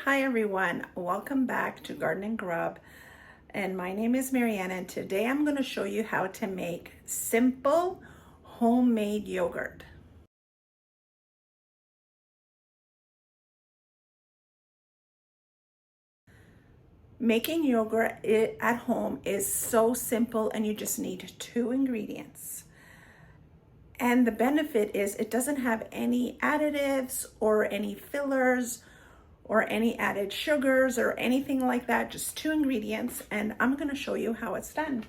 Hi everyone, welcome back to Garden and Grub, and my name is Marianne, and today I'm going to show you how to make simple homemade yogurt. Making yogurt at home is so simple, and you just need 2 ingredients. And the benefit is it doesn't have any additives or any fillers or any added sugars or anything like that, just 2 ingredients, and I'm going to show you how it's done.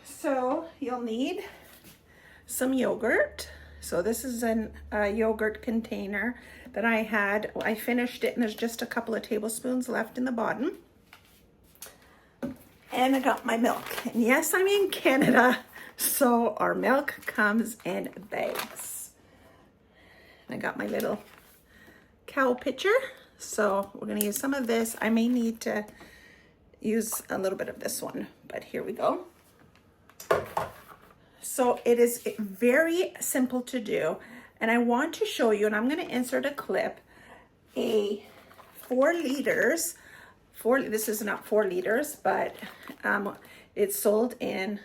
So you'll need some yogurt. So this is a yogurt container that I had. I finished it and there's just a couple of tablespoons left in the bottom. And I got my milk. And yes, I'm in Canada, so our milk comes in bags. I got my little cow pitcher. So we're gonna use some of this. I may need to use a little bit of this one, but here we go. So it is very simple to do, and I want to show you, and I'm going to insert a clip, a 4 liters, this is not 4 liters, but it's sold in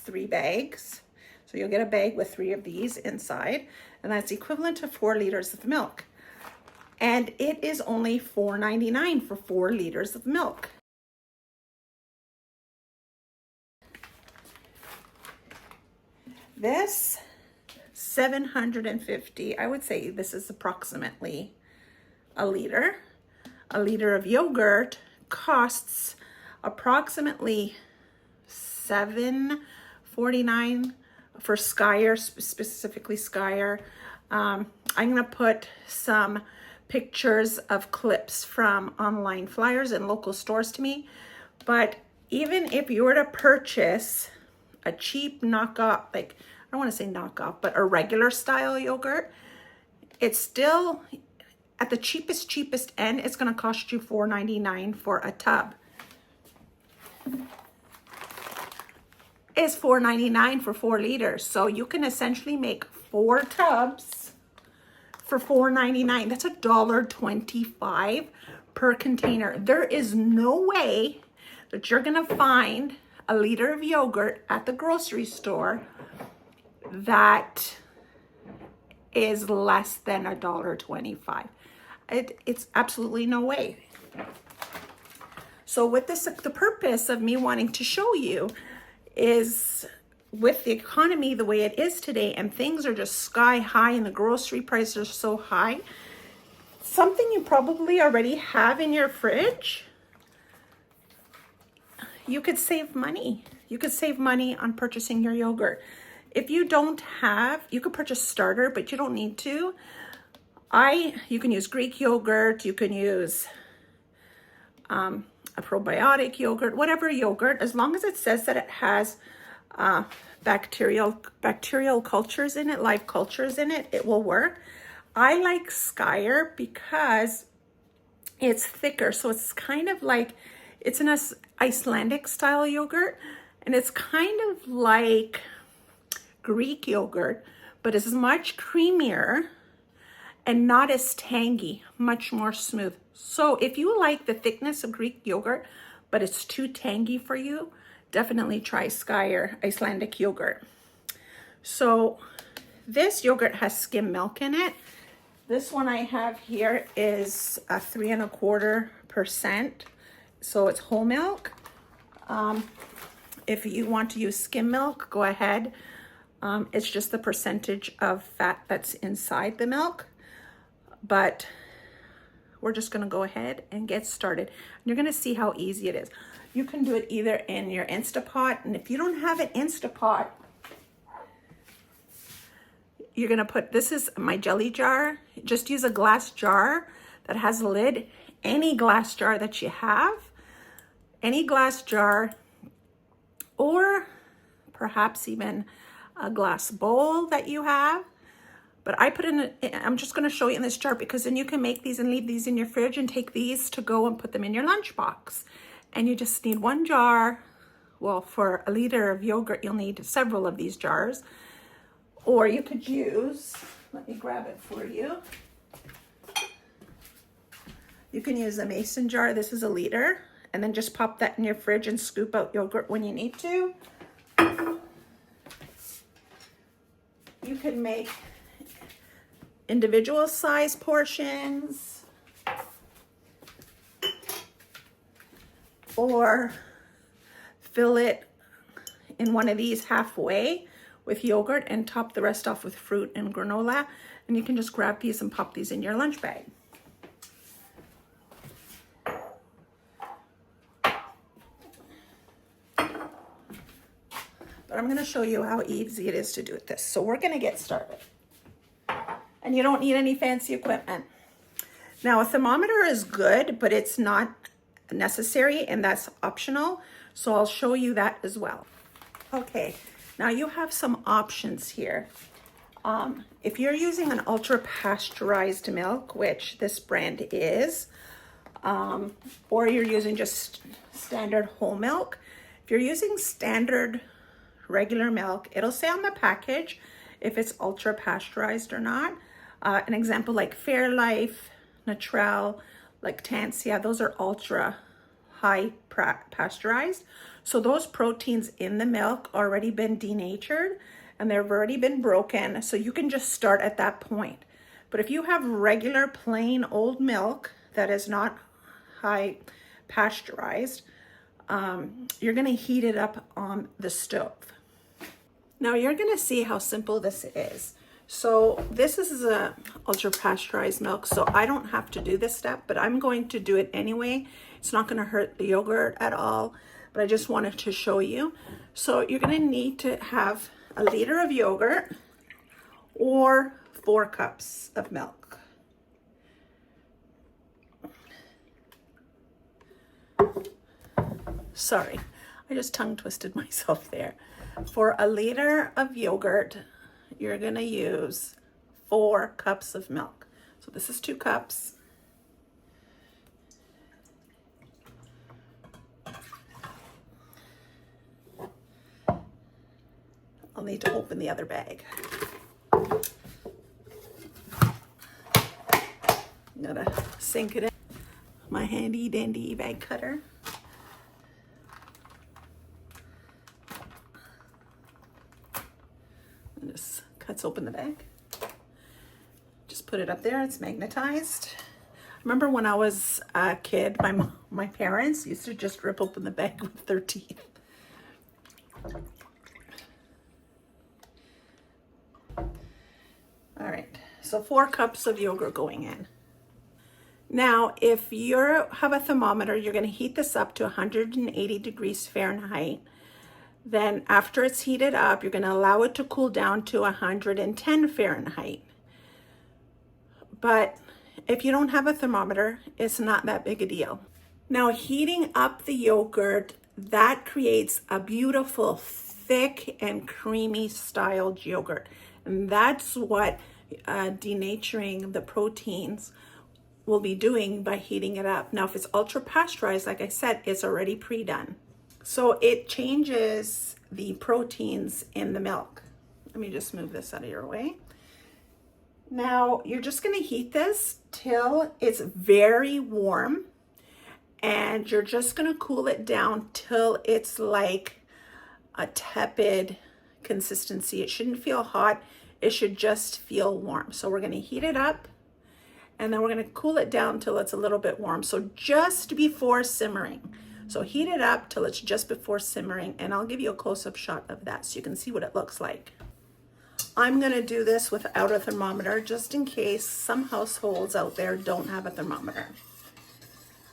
3 bags. So you'll get a bag with 3 of these inside, and that's equivalent to 4 liters of milk. And it is only $4.99 for 4 liters of milk. This 750, I would say this is approximately a liter. A liter of yogurt costs approximately $7.49 for Skyer, specifically Skyer. I'm gonna put some pictures of clips from online flyers and local stores to me, but even if you were to purchase a cheap knockoff, like I don't want to say knockoff, but a regular style yogurt, it's still at the cheapest end. It's going to cost you $4.99 for a tub. It's $4.99 for 4 liters. So you can essentially make 4 tubs for $4.99. That's $1.25 per container. There is no way that you're going to find a liter of yogurt at the grocery store that is less than $1.25. It's absolutely no way. So with this, the purpose of me wanting to show you is, with the economy the way it is today, and things are just sky high and the grocery prices are so high, something you probably already have in your fridge, you could save money. You could save money on purchasing your yogurt. If you don't have, you could purchase starter, but you don't need to. You can use Greek yogurt, you can use a probiotic yogurt, whatever yogurt, as long as it says that it has bacterial cultures in it, live cultures in it, it will work. I like Skyer because it's thicker, so it's kind of like, it's an Icelandic style yogurt, and it's kind of like Greek yogurt, but it's much creamier and not as tangy, much more smooth. So if you like the thickness of Greek yogurt, but it's too tangy for you, definitely try Skyer Icelandic yogurt. So this yogurt has skim milk in it. This one I have here is a 3.25%. So it's whole milk. If you want to use skim milk, go ahead. It's just the percentage of fat that's inside the milk. But we're just gonna go ahead and get started. You're gonna see how easy it is. You can do it either in your Instapot, and if you don't have an Instapot, you're gonna put, this is my jelly jar. Just use a glass jar that has a lid. Any glass jar that you have, any glass jar, or perhaps even a glass bowl that you have. But I put I'm just going to show you in this jar, because then you can make these and leave these in your fridge and take these to go and put them in your lunchbox. And you just need 1 jar. Well, for a liter of yogurt, you'll need several of these jars. Or you could use, let me grab it for you. You can use a mason jar. This is a liter, and then just pop that in your fridge and scoop out yogurt when you need to. You can make individual size portions, or fill it in one of these halfway with yogurt and top the rest off with fruit and granola. And you can just grab these and pop these in your lunch bag. But I'm gonna show you how easy it is to do this. So we're gonna get started. And you don't need any fancy equipment. Now a thermometer is good, but it's not necessary and that's optional. So I'll show you that as well. Okay, now you have some options here. If you're using an ultra pasteurized milk, which this brand is, or you're using just standard whole milk, if you're using standard regular milk, it'll say on the package if it's ultra pasteurized or not. An example like Fairlife, Naturel, Lactancia, those are ultra high pasteurized. So those proteins in the milk already been denatured and they've already been broken. So you can just start at that point. But if you have regular plain old milk that is not high pasteurized, you're gonna heat it up on the stove. Now you're gonna see how simple this is. So this is a ultra pasteurized milk, so I don't have to do this step, but I'm going to do it anyway. It's not gonna hurt the yogurt at all, but I just wanted to show you. So you're gonna need to have a liter of yogurt or 4 cups of milk. Sorry, I just tongue twisted myself there. For a liter of yogurt, you're gonna use 4 cups of milk. So this is 2 cups. I'll need to open the other bag. I'm gonna sink it in my handy dandy bag cutter. And just cuts open the bag. Just put it up there, it's magnetized. I remember when I was a kid, my parents used to just rip open the bag with their teeth. All right, so 4 cups of yogurt going in. Now, if you have a thermometer, you're gonna heat this up to 180 degrees Fahrenheit. Then after it's heated up, you're gonna allow it to cool down to 110 Fahrenheit. But if you don't have a thermometer, it's not that big a deal. Now, heating up the yogurt, that creates a beautiful, thick and creamy styled yogurt. And that's what denaturing the proteins will be doing by heating it up. Now, if it's ultra pasteurized, like I said, it's already pre-done. So it changes the proteins in the milk. Let me just move this out of your way. Now, you're just gonna heat this till it's very warm, and you're just gonna cool it down till it's like a tepid consistency. It shouldn't feel hot, it should just feel warm. So we're gonna heat it up, and then we're gonna cool it down till it's a little bit warm. So just before simmering. So heat it up till it's just before simmering, and I'll give you a close-up shot of that so you can see what it looks like. I'm gonna do this without a thermometer just in case some households out there don't have a thermometer.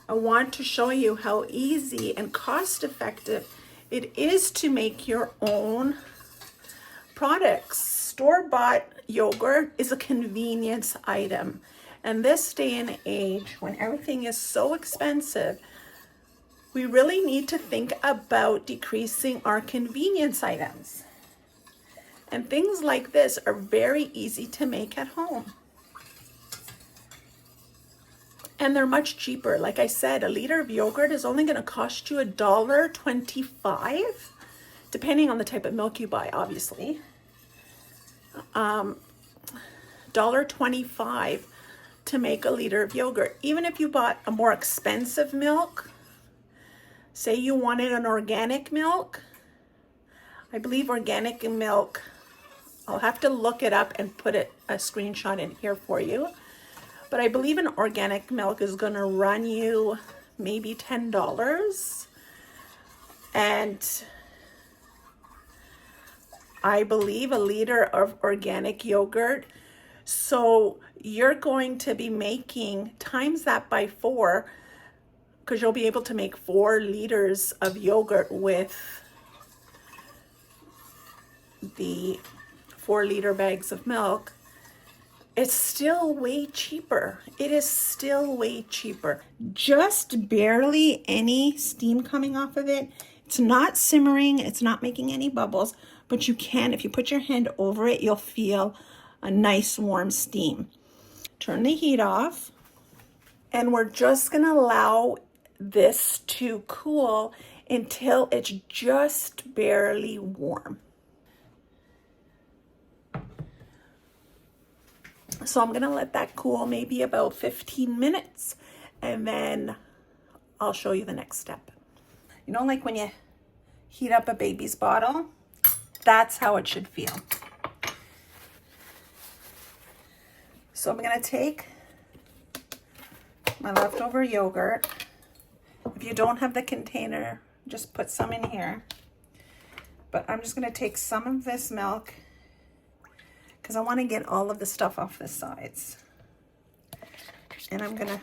I want to show you how easy and cost-effective it is to make your own products. Store-bought yogurt is a convenience item. And this day and age, when everything is so expensive, we really need to think about decreasing our convenience items. And things like this are very easy to make at home. And they're much cheaper. Like I said, a liter of yogurt is only gonna cost you $1.25, depending on the type of milk you buy, obviously. $1.25 to make a liter of yogurt. Even if you bought a more expensive milk, say you wanted an organic milk, I believe organic milk, I'll have to look it up and put a screenshot in here for you. But I believe an organic milk is gonna run you maybe $10. And I believe a liter of organic yogurt. So you're going to be making, times that by 4, because you'll be able to make 4 liters of yogurt with the 4-liter bags of milk. It's still way cheaper. It is still way cheaper. Just barely any steam coming off of it. It's not simmering, it's not making any bubbles, but you can, if you put your hand over it, you'll feel a nice warm steam. Turn the heat off, and we're just gonna allow this to cool until it's just barely warm. So I'm gonna let that cool maybe about 15 minutes, and then I'll show you the next step. You know, like when you heat up a baby's bottle, that's how it should feel. So I'm gonna take my leftover yogurt. If you don't have the container, just put some in here. But I'm just gonna take some of this milk because I wanna get all of the stuff off the sides. And I'm gonna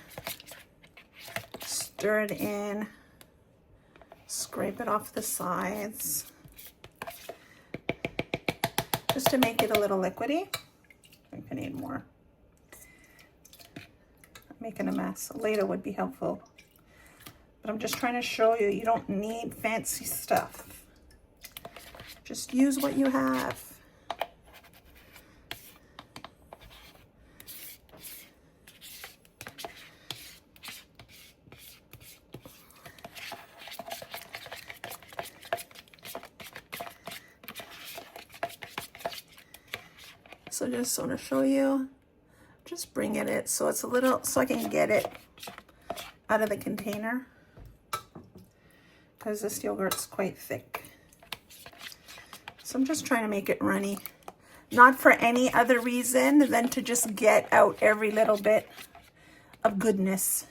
stir it in, scrape it off the sides, just to make it a little liquidy. I think I need more. I'm making a mess. Later would be helpful. But I'm just trying to show you, you don't need fancy stuff. Just use what you have. So just want to show you, just bringing it so it's a little, so I can get it out of the container, because this yogurt's quite thick. So I'm just trying to make it runny, not for any other reason than to just get out every little bit of goodness.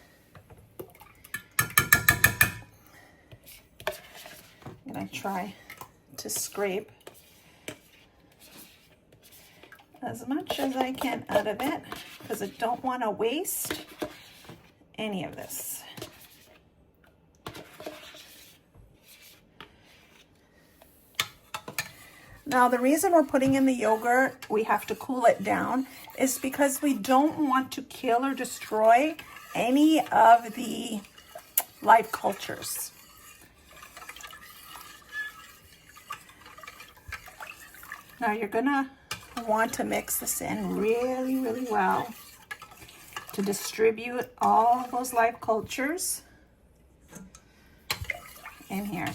I'm gonna try to scrape as much as I can out of it, because I don't want to waste any of this. Now, the reason we're putting in the yogurt, we have to cool it down, is because we don't want to kill or destroy any of the live cultures. Now, you're gonna want to mix this in really, really well to distribute all of those live cultures in here.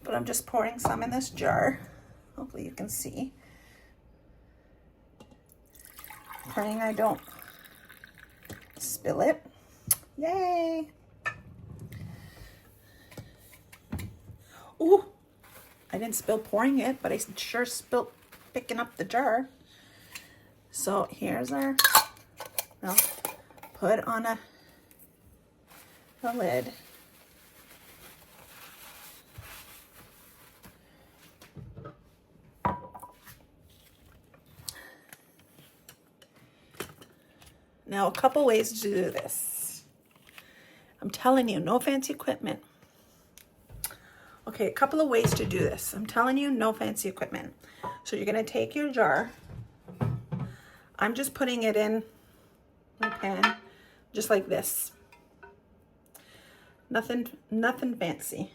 But I'm just pouring some in this jar. Hopefully you can see. Praying I don't spill it. Yay! Ooh, I didn't spill pouring it, but I sure spilled picking up the jar. So here's our, well, put on a lid. Now, a couple ways to do this. I'm telling you, no fancy equipment. Okay, a couple of ways to do this. I'm telling you, no fancy equipment. So you're gonna take your jar. I'm just putting it in my pan, just like this. Nothing fancy.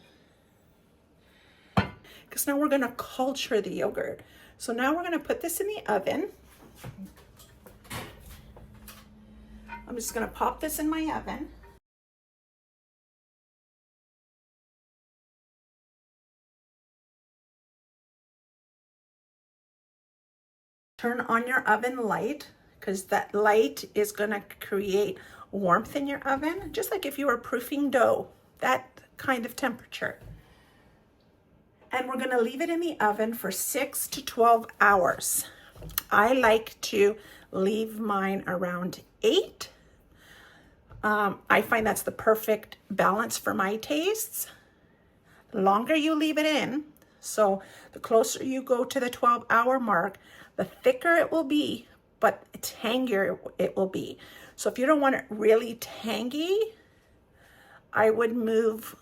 Because now we're gonna culture the yogurt. So now we're gonna put this in the oven. I'm just gonna pop this in my oven. Turn on your oven light, because that light is going to create warmth in your oven, just like if you were proofing dough, that kind of temperature. And we're going to leave it in the oven for 6 to 12 hours. I like to leave mine around 8. I find that's the perfect balance for my tastes. The longer you leave it in, so the closer you go to the 12-hour mark, the thicker it will be, but tangier it will be. So if you don't want it really tangy, I would move,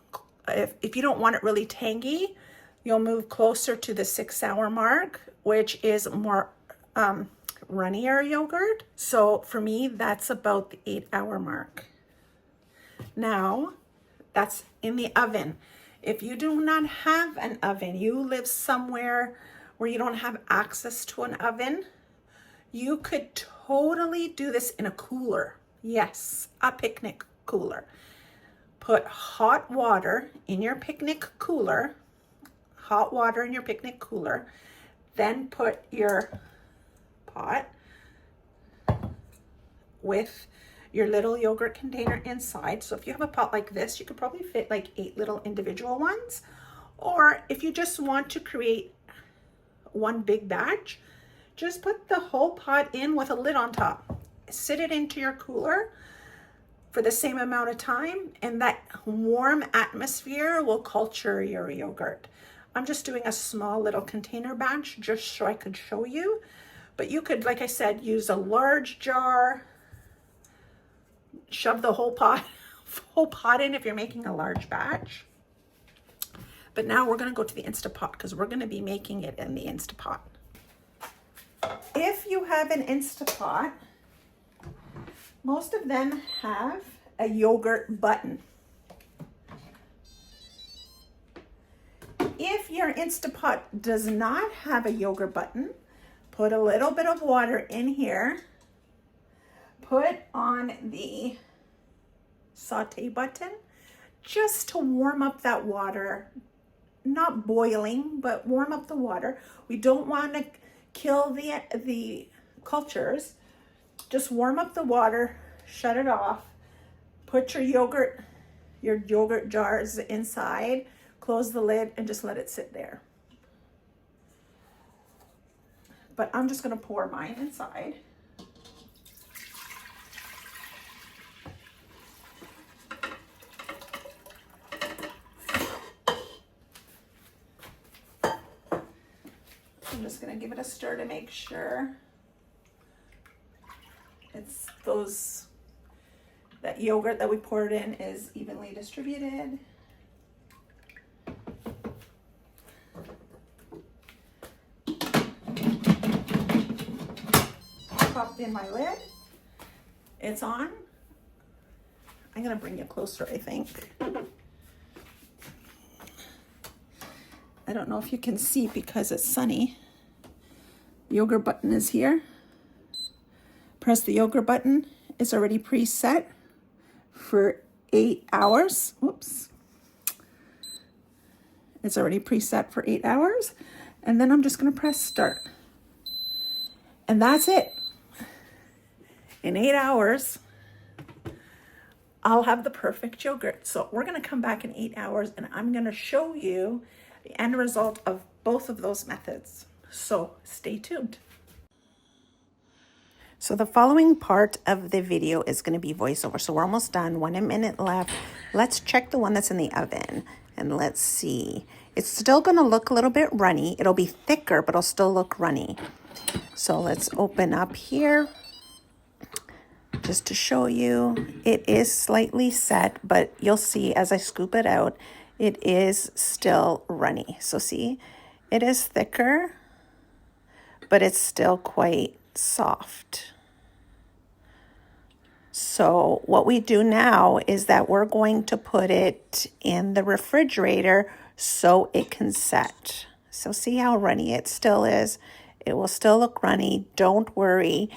if you don't want it really tangy, you'll move closer to the 6-hour mark, which is more runnier yogurt. So for me, that's about the 8-hour mark. Now, that's in the oven. If you do not have an oven, you live somewhere where you don't have access to an oven, you could totally do this in a cooler. Yes, a picnic cooler. Put hot water in your picnic cooler, then put your pot with your little yogurt container inside. So if you have a pot like this, you could probably fit like 8 little individual ones. Or if you just want to create one big batch, just put the whole pot in with a lid on top. Sit it into your cooler for the same amount of time, and that warm atmosphere will culture your yogurt. I'm just doing a small little container batch just so I could show you. But you could, like I said, use a large jar, shove the whole pot in if you're making a large batch. But now we're going to go to the Instapot, because we're going to be making it in the Instapot. If you have an Instapot, most of them have a yogurt button. If your Instapot does not have a yogurt button, put a little bit of water in here. Put on the saute button just to warm up that water. Not boiling, but warm up the water. We don't want to kill the cultures. Just warm up the water, shut it off, put your yogurt jars inside, close the lid, and just let it sit there. But I'm just going to pour mine inside. I'm just going to give it a stir to make sure that yogurt that we poured in is evenly distributed. Popped in my lid. It's on. I'm going to bring you closer, I think. I don't know if you can see because it's sunny. Yogurt button is here. Press the yogurt button. It's already preset for 8 hours. Oops. It's already preset for 8 hours. And then I'm just going to press start. And that's it. In 8 hours, I'll have the perfect yogurt. So we're going to come back in 8 hours and I'm going to show you the end result of both of those methods. So stay tuned. So the following part of the video is going to be voiceover. So we're almost done, 1 minute left. Let's check the one that's in the oven and let's see. It's still going to look a little bit runny. It'll be thicker, but it'll still look runny. So let's open up here just to show you. It is slightly set, but you'll see as I scoop it out, it is still runny. So see, it is thicker, but it's still quite soft. So what we do now is that we're going to put it in the refrigerator so it can set. So see how runny it still is. It will still look runny. Don't worry.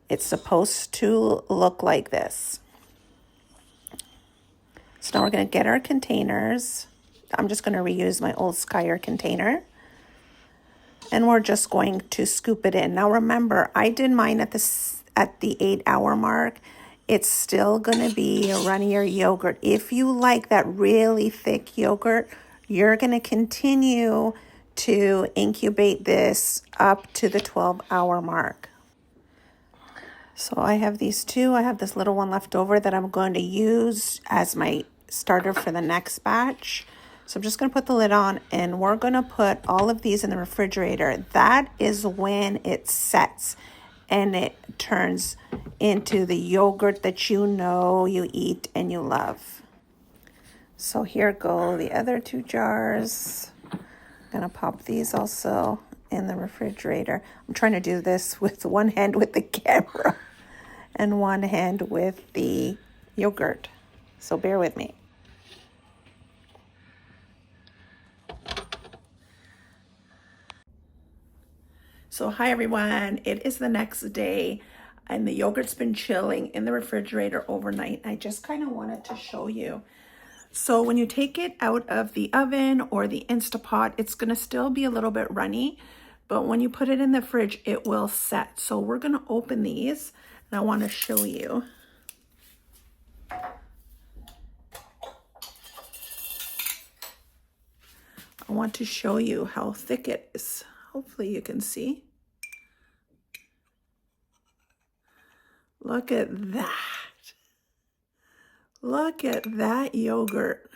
It's supposed to look like this. So now we're going to get our containers. I'm just going to reuse my old Skyer container. And we're just going to scoop it in. Now remember, I did mine at the 8-hour mark. It's still gonna be a runnier yogurt. If you like that really thick yogurt, you're gonna continue to incubate this up to the 12-hour mark. So I have these two. I have this little one left over that I'm going to use as my starter for the next batch. So I'm just going to put the lid on, and we're going to put all of these in the refrigerator. That is when it sets and it turns into the yogurt that you know you eat and you love. So here go the other 2 jars. I'm going to pop these also in the refrigerator. I'm trying to do this with one hand with the camera and one hand with the yogurt. So bear with me. So hi everyone, it is the next day and the yogurt's been chilling in the refrigerator overnight. I just kind of wanted to show you. So when you take it out of the oven or the Instapot, it's going to still be a little bit runny, but when you put it in the fridge, it will set. So we're going to open these and I want to show you. I want to show you how thick it is. Hopefully you can see. Look at that. Look at that yogurt.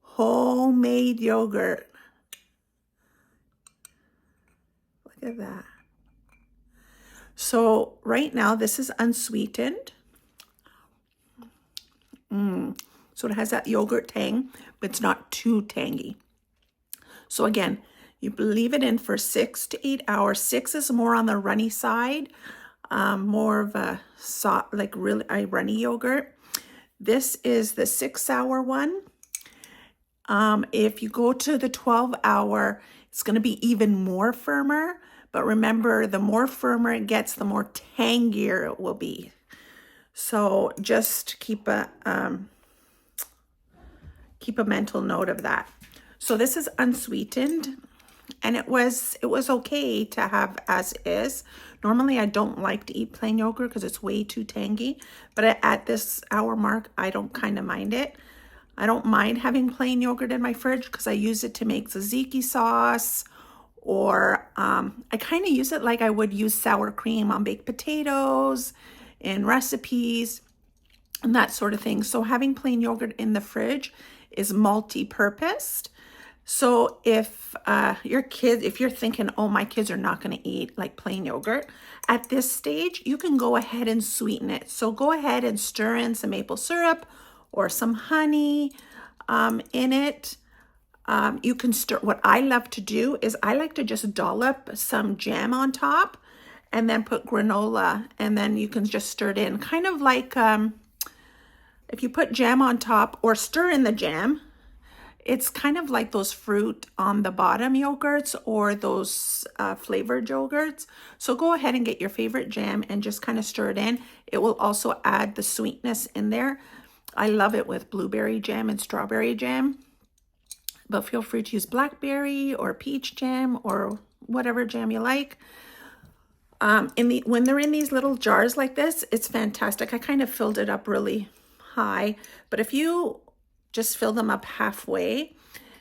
Homemade yogurt. Look at that. So right now this is unsweetened. So it has that yogurt tang, but it's not too tangy. So again, you leave it in for 6 to 8 hours. 6 is more on the runny side, more of a soft, like really a runny yogurt. This is the 6-hour one. If you go to the 12-hour, it's going to be even more firmer. But remember, the more firmer it gets, the more tangier it will be. So just keep a mental note of that. So this is unsweetened, and it was okay to have as is. Normally I don't like to eat plain yogurt because it's way too tangy, but at this hour mark, I don't kind of mind it. I don't mind having plain yogurt in my fridge because I use it to make tzatziki sauce, or I kind of use it like I would use sour cream on baked potatoes, in recipes, and that sort of thing. So having plain yogurt in the fridge is multi-purposed. So if if you're thinking, oh, my kids are not going to eat like plain yogurt, at this stage, you can go ahead and sweeten it. So go ahead and stir in some maple syrup or some honey in it. You can stir. What I love to do is I like to just dollop some jam on top and then put granola, and then you can just stir it in. Kind of like if you put jam on top or stir in the jam, it's kind of like those fruit on the bottom yogurts or those flavored yogurts. So go ahead and get your favorite jam and just kind of stir it in. It will also add the sweetness in there. I love it with blueberry jam and strawberry jam, but feel free to use blackberry or peach jam or whatever jam you like. When they're in these little jars like this, it's fantastic. I kind of filled it up really high, but if you just fill them up halfway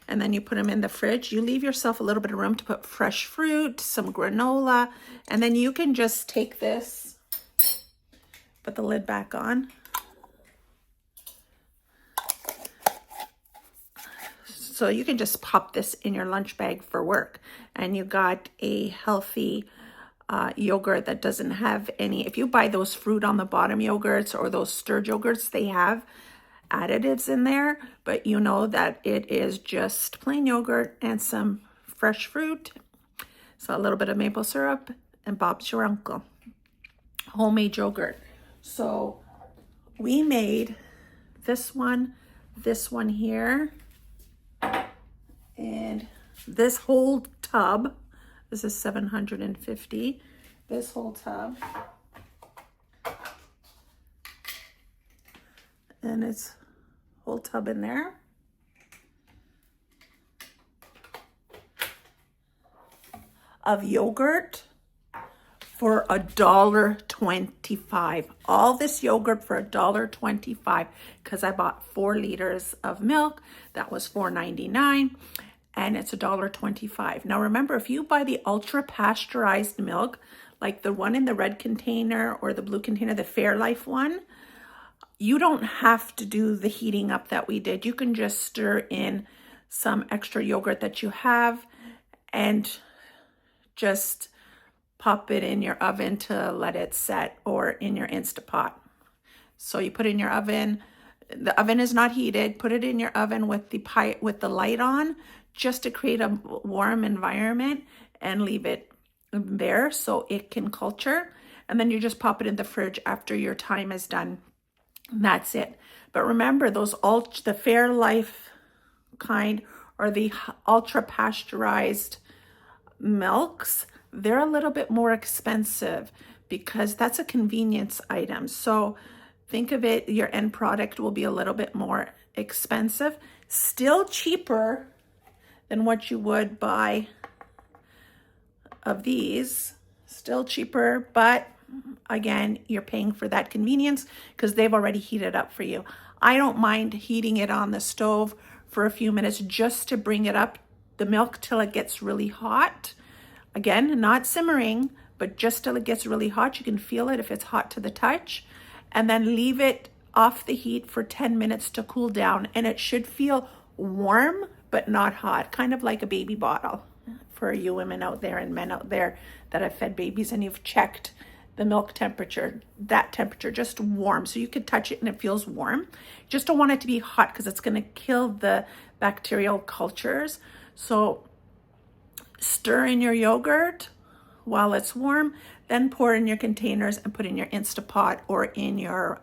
and then you put them in the fridge, you leave yourself a little bit of room to put fresh fruit, some granola, and then you can just take this, put the lid back on. So you can just pop this in your lunch bag for work, and you got a healthy yogurt that doesn't have any. If you buy those fruit on the bottom yogurts or those stirred yogurts, they have additives in there, but you know that it is just plain yogurt and some fresh fruit. So a little bit of maple syrup, and Bob's your uncle. Homemade yogurt. So we made this one here, and this whole tub. This is 750. This whole tub. And it's whole tub in there. of yogurt for $1.25. All this yogurt for $1.25 because I bought 4 liters of milk. That was $4.99 and it's $1.25. Now remember, if you buy the ultra pasteurized milk, like the one in the red container or the blue container, the Fairlife one, you don't have to do the heating up that we did. You can just stir in some extra yogurt that you have and just pop it in your oven to let it set, or in your Instapot. So you put it in your oven. The oven is not heated. Put it in your oven with the light on, just to create a warm environment, and leave it there so it can culture. And then you just pop it in the fridge after your time is done. And that's it. But remember, those the Fairlife kind or the ultra pasteurized milks, they're a little bit more expensive because that's a convenience item. So think of it, your end product will be a little bit more expensive, still cheaper than what you would buy of these, still cheaper, but again, you're paying for that convenience because they've already heated up for you. I don't mind heating it on the stove for a few minutes just to bring it up, the milk, till it gets really hot. Again, not simmering, but just till it gets really hot. You can feel it if it's hot to the touch, and then leave it off the heat for 10 minutes to cool down. And it should feel warm, but not hot, kind of like a baby bottle for you women out there and men out there that have fed babies and you've checked the milk temperature, that temperature, just warm. So you could touch it and it feels warm. Just don't want it to be hot because it's going to kill the bacterial cultures. So stir in your yogurt while it's warm, then pour in your containers and put in your Instapot or in your,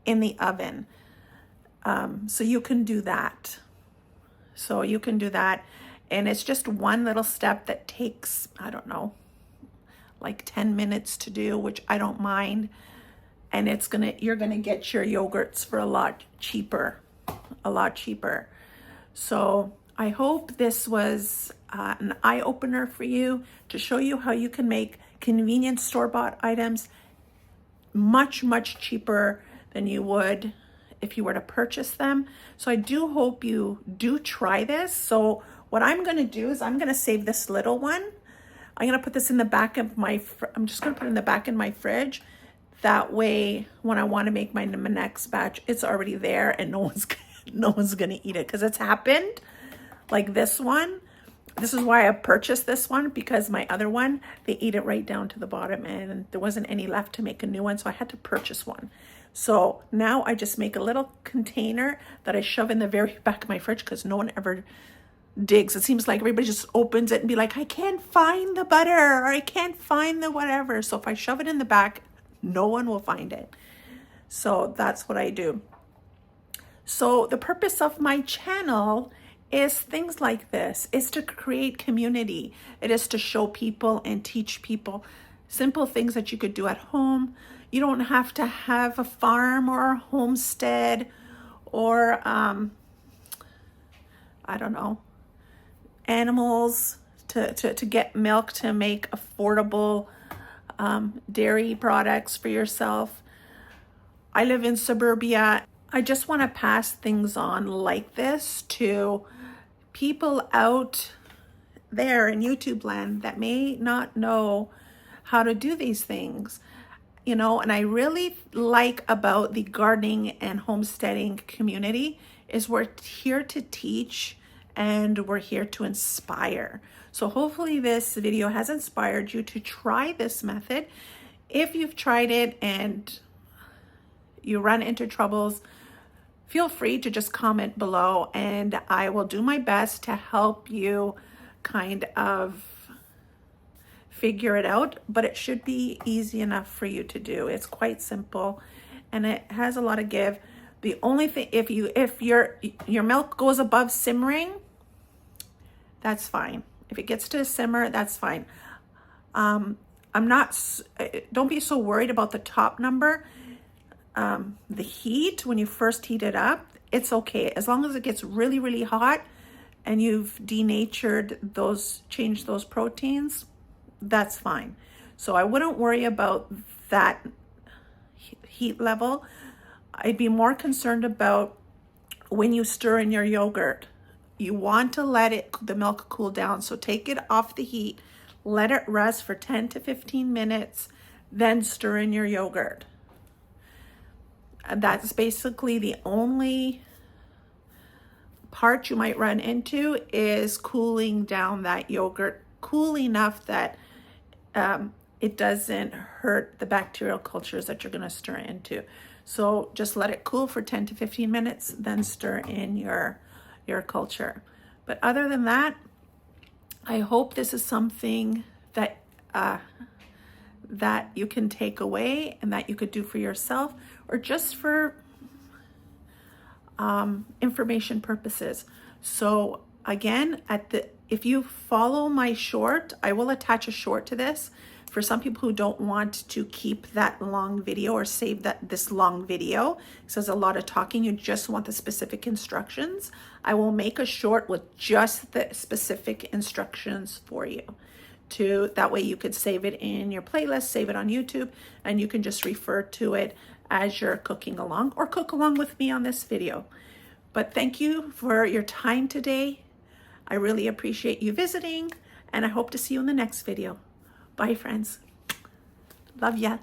in the oven. So you can do that. And it's just one little step that takes, I don't know, like 10 minutes to do, which I don't mind. And you're gonna get your yogurts for a lot cheaper. So I hope this was an eye-opener for you, to show you how you can make convenient store-bought items much, much cheaper than you would if you were to purchase them. So I do hope you do try this. So what I'm gonna do is I'm gonna save this little one. I'm gonna put this in the back of I'm just gonna put it in the back in my fridge. That way, when I want to make my next batch, it's already there and no one's gonna eat it, because it's happened. Like this one, this is why I purchased this one, because my other one, they ate it right down to the bottom and there wasn't any left to make a new one, so I had to purchase one. So now I just make a little container that I shove in the very back of my fridge, because no one ever digs. It seems like everybody just opens it and be like, I can't find the butter, or I can't find the whatever. So if I shove it in the back, no one will find it. So that's what I do. So the purpose of my channel is things like this, is to create community. It is to show people and teach people simple things that you could do at home. You don't have to have a farm or a homestead or, I don't know, animals to get milk to make affordable dairy products for yourself. I live in suburbia. I just want to pass things on like this to people out there in YouTube land that may not know how to do these things. You know, and I really like about the gardening and homesteading community is we're here to teach and we're here to inspire. So hopefully this video has inspired you to try this method. If you've tried it and you run into troubles, feel free to just comment below and I will do my best to help you kind of figure it out, but it should be easy enough for you to do. It's quite simple and it has a lot of give. The only thing, if your milk goes above simmering, that's fine. If it gets to a simmer, that's fine. Don't be so worried about the top number. The heat, when you first heat it up, it's okay. As long as it gets really, really hot, and you've denatured those, changed those proteins, that's fine. So I wouldn't worry about that heat level. I'd be more concerned about when you stir in your yogurt. You want to let the milk cool down. So take it off the heat, let it rest for 10 to 15 minutes, then stir in your yogurt. And that's basically the only part you might run into, is cooling down that yogurt cool enough that it doesn't hurt the bacterial cultures that you're going to stir into. So just let it cool for 10 to 15 minutes, then stir in your culture. But other than that, I hope this is something that that you can take away and that you could do for yourself, or just for information purposes. So again, if you follow my short, I will attach a short to this for some people who don't want to keep that long video or save this long video. So there's a lot of talking, you just want the specific instructions. I will make a short with just the specific instructions for you. That way you could save it in your playlist, save it on YouTube, and you can just refer to it as you're cooking along, or cook along with me on this video. But thank you for your time today. I really appreciate you visiting, and I hope to see you in the next video. Bye, friends. Love ya.